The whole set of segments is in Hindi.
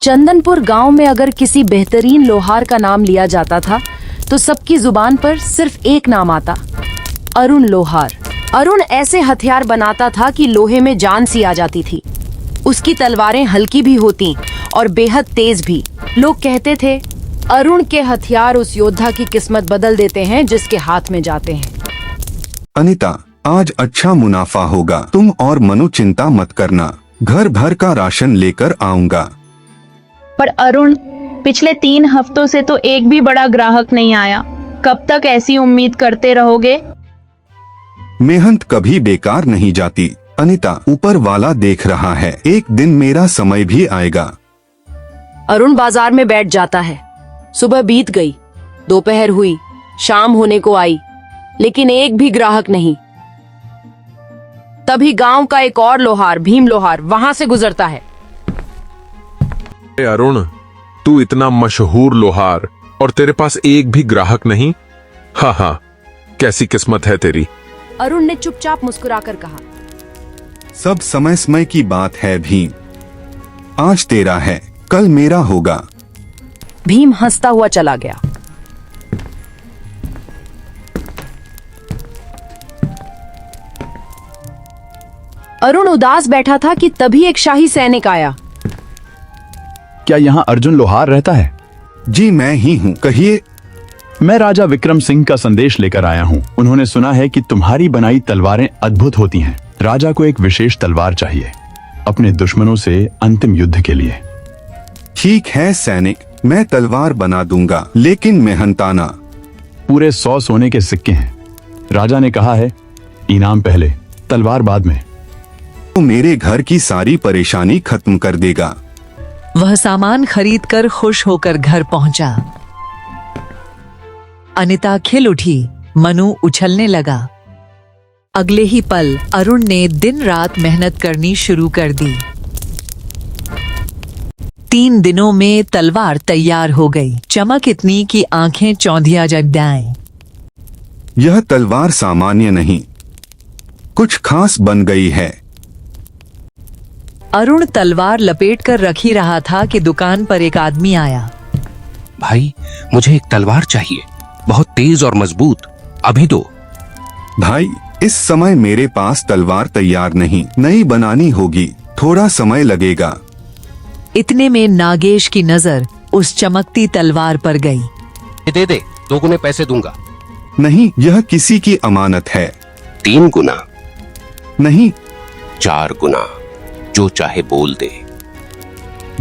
चंदनपुर गांव में अगर किसी बेहतरीन लोहार का नाम लिया जाता था तो सबकी जुबान पर सिर्फ एक नाम आता, अरुण लोहार। अरुण ऐसे हथियार बनाता था कि लोहे में जान सी आ जाती थी। उसकी तलवारें हल्की भी होती और बेहद तेज भी। लोग कहते थे अरुण के हथियार उस योद्धा की किस्मत बदल देते हैं जिसके हाथ में जाते हैं। अनीता, आज अच्छा मुनाफा होगा। तुम और मनु चिंता मत करना, घर भर का राशन लेकर आऊंगा। पर अरुण, पिछले 3 हफ्तों से तो एक भी बड़ा ग्राहक नहीं आया। कब तक ऐसी उम्मीद करते रहोगे? मेहनत कभी बेकार नहीं जाती अनीता, ऊपर वाला देख रहा है। एक दिन मेरा समय भी आएगा। अरुण बाजार में बैठ जाता है। सुबह बीत गई, दोपहर हुई, शाम होने को आई, लेकिन एक भी ग्राहक नहीं। तभी गांव का एक और लोहार, भीम लोहार, वहां से गुजरता है। अरुण, तू इतना मशहूर लोहार और तेरे पास एक भी ग्राहक नहीं? हाँ हाँ, कैसी किस्मत है तेरी। अरुण ने चुपचाप मुस्कुराकर कहा, सब समय समय की बात है भीम। आज तेरा है, कल मेरा होगा। भीम हंसता हुआ चला गया। अरुण उदास बैठा था कि तभी एक शाही सैनिक आया। क्या यहाँ अर्जुन लोहार रहता है? जी मैं ही हूँ, कहिए। मैं राजा विक्रम सिंह का संदेश लेकर आया हूँ। उन्होंने सुना है कि तुम्हारी बनाई तलवारें अद्भुत होती हैं। राजा को एक विशेष तलवार चाहिए अपने दुश्मनों से अंतिम युद्ध के लिए। ठीक है सैनिक, मैं तलवार बना दूंगा, लेकिन मेहनताना। पूरे 100 सोने के सिक्के हैं। राजा ने कहा है इनाम पहले, तलवार बाद में। तो मेरे घर की सारी परेशानी खत्म कर देगा। वह सामान खरीदकर खुश होकर घर पहुंचा। अनीता खिल उठी, मनु उछलने लगा। अगले ही पल अरुण ने दिन रात मेहनत करनी शुरू कर दी। 3 दिनों में तलवार तैयार हो गई। चमक इतनी कि आंखें चौंधिया जग जाएं। यह तलवार सामान्य नहीं, कुछ खास बन गई है। अरुण तलवार लपेट कर रख ही रहा था कि दुकान पर एक आदमी आया। भाई, मुझे एक तलवार चाहिए, बहुत तेज और मजबूत, अभी दो। भाई, इस समय मेरे पास तलवार तैयार नहीं, नई बनानी होगी, थोड़ा समय लगेगा। इतने में नागेश की नजर उस चमकती तलवार पर गई। दे दे, 2 गुने पैसे दूंगा। नहीं, यह किसी की अमानत है। 3 गुना। नहीं। 4 गुना, जो चाहे बोल दे।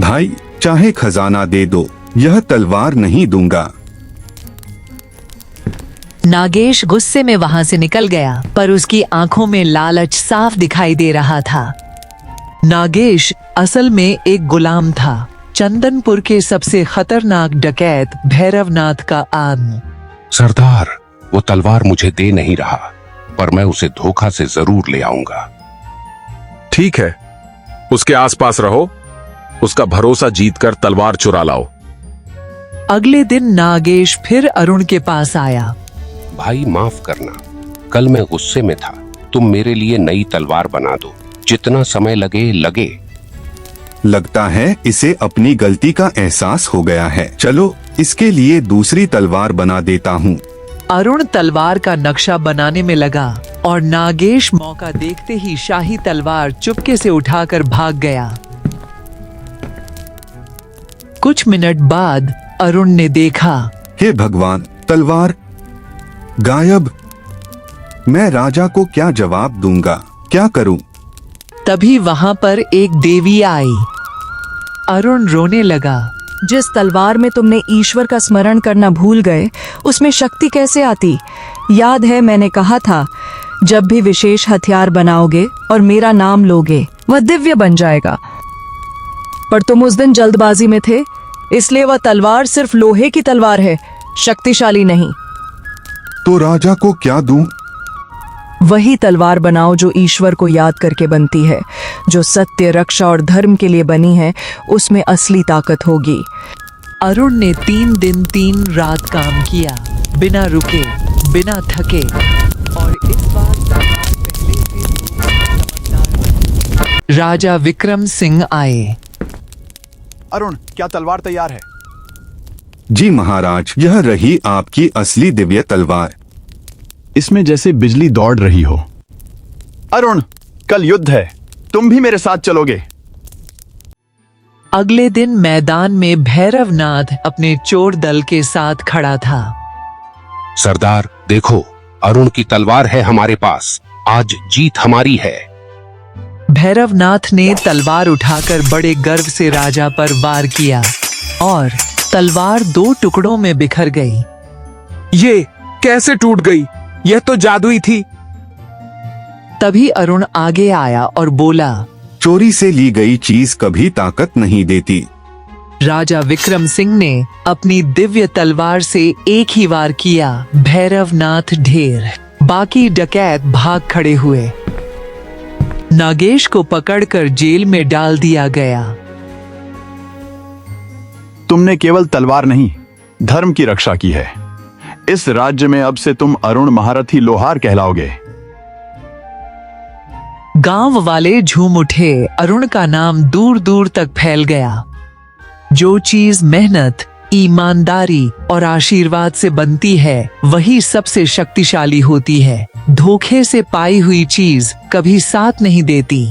भाई, चाहे खजाना दे दो, यह तलवार नहीं दूंगा। नागेश गुस्से में वहां से निकल गया, पर उसकी आंखों में लालच साफ दिखाई दे रहा था। नागेश असल में एक गुलाम था, चंदनपुर के सबसे खतरनाक डकैत भैरवनाथ का आदमी। सरदार, वो तलवार मुझे दे नहीं रहा, पर मैं उसे धोखा से जरूर ले आऊंगा। ठीक है, उसके आसपास रहो, उसका भरोसा जीतकर तलवार चुरा लाओ। अगले दिन नागेश फिर अरुण के पास आया। भाई माफ करना, कल मैं गुस्से में था। तुम मेरे लिए नई तलवार बना दो, जितना समय लगे लगे। लगता है इसे अपनी गलती का एहसास हो गया है। चलो, इसके लिए दूसरी तलवार बना देता हूँ। अरुण तलवार का नक्शा बनाने में लगा और नागेश मौका देखते ही शाही तलवार चुपके से उठाकर भाग गया। कुछ मिनट बाद अरुण ने देखा, हे भगवान, तलवार गायब। मैं राजा को क्या जवाब दूंगा, क्या करूं? तभी वहां पर एक देवी आई। अरुण रोने लगा। जिस तलवार में तुमने ईश्वर का स्मरण करना भूल गए, उसमें शक्ति कैसे आती? याद है मैंने कहा था, जब भी विशेष हथियार बनाओगे और मेरा नाम लोगे, वह दिव्य बन जाएगा। पर तुम उस दिन जल्दबाजी में थे, इसलिए वह तलवार सिर्फ लोहे की तलवार है, शक्तिशाली नहीं। तो राजा को क्या दूं? वही तलवार बनाओ जो ईश्वर को याद करके बनती है, जो सत्य, रक्षा और धर्म के लिए बनी है। उसमें असली ताकत होगी। अरुण ने 3 दिन 3 रात काम किया, बिना रुके, बिना थके, और इस बार तलवार पहले से चमकदार। राजा विक्रम सिंह आए। अरुण, क्या तलवार तैयार है? जी महाराज, यह रही आपकी असली दिव्य तलवार। इसमें जैसे बिजली दौड़ रही हो। अरुण, कल युद्ध है, तुम भी मेरे साथ चलोगे? अगले दिन मैदान में भैरवनाथ अपने चोर दल के साथ खड़ा था। सरदार देखो, अरुण की तलवार है हमारे पास, आज जीत हमारी है। भैरवनाथ ने तलवार उठाकर बड़े गर्व से राजा पर वार किया और तलवार 2 टुकड़ों में बिखर गई। ये कैसे टूट गई? यह तो जादुई थी। तभी अरुण आगे आया और बोला, चोरी से ली गई चीज कभी ताकत नहीं देती। राजा विक्रम सिंह ने अपनी दिव्य तलवार से एक ही वार किया। भैरवनाथ ढेर, बाकी डकैत भाग खड़े हुए। नागेश को पकड़कर जेल में डाल दिया गया। तुमने केवल तलवार नहीं, धर्म की रक्षा की है। इस राज्य में अब से तुम अरुण महारथी लोहार कहलाओगे। गांव वाले झूम उठे। अरुण का नाम दूर दूर तक फैल गया। जो चीज मेहनत, ईमानदारी और आशीर्वाद से बनती है वही सबसे शक्तिशाली होती है। धोखे से पाई हुई चीज कभी साथ नहीं देती।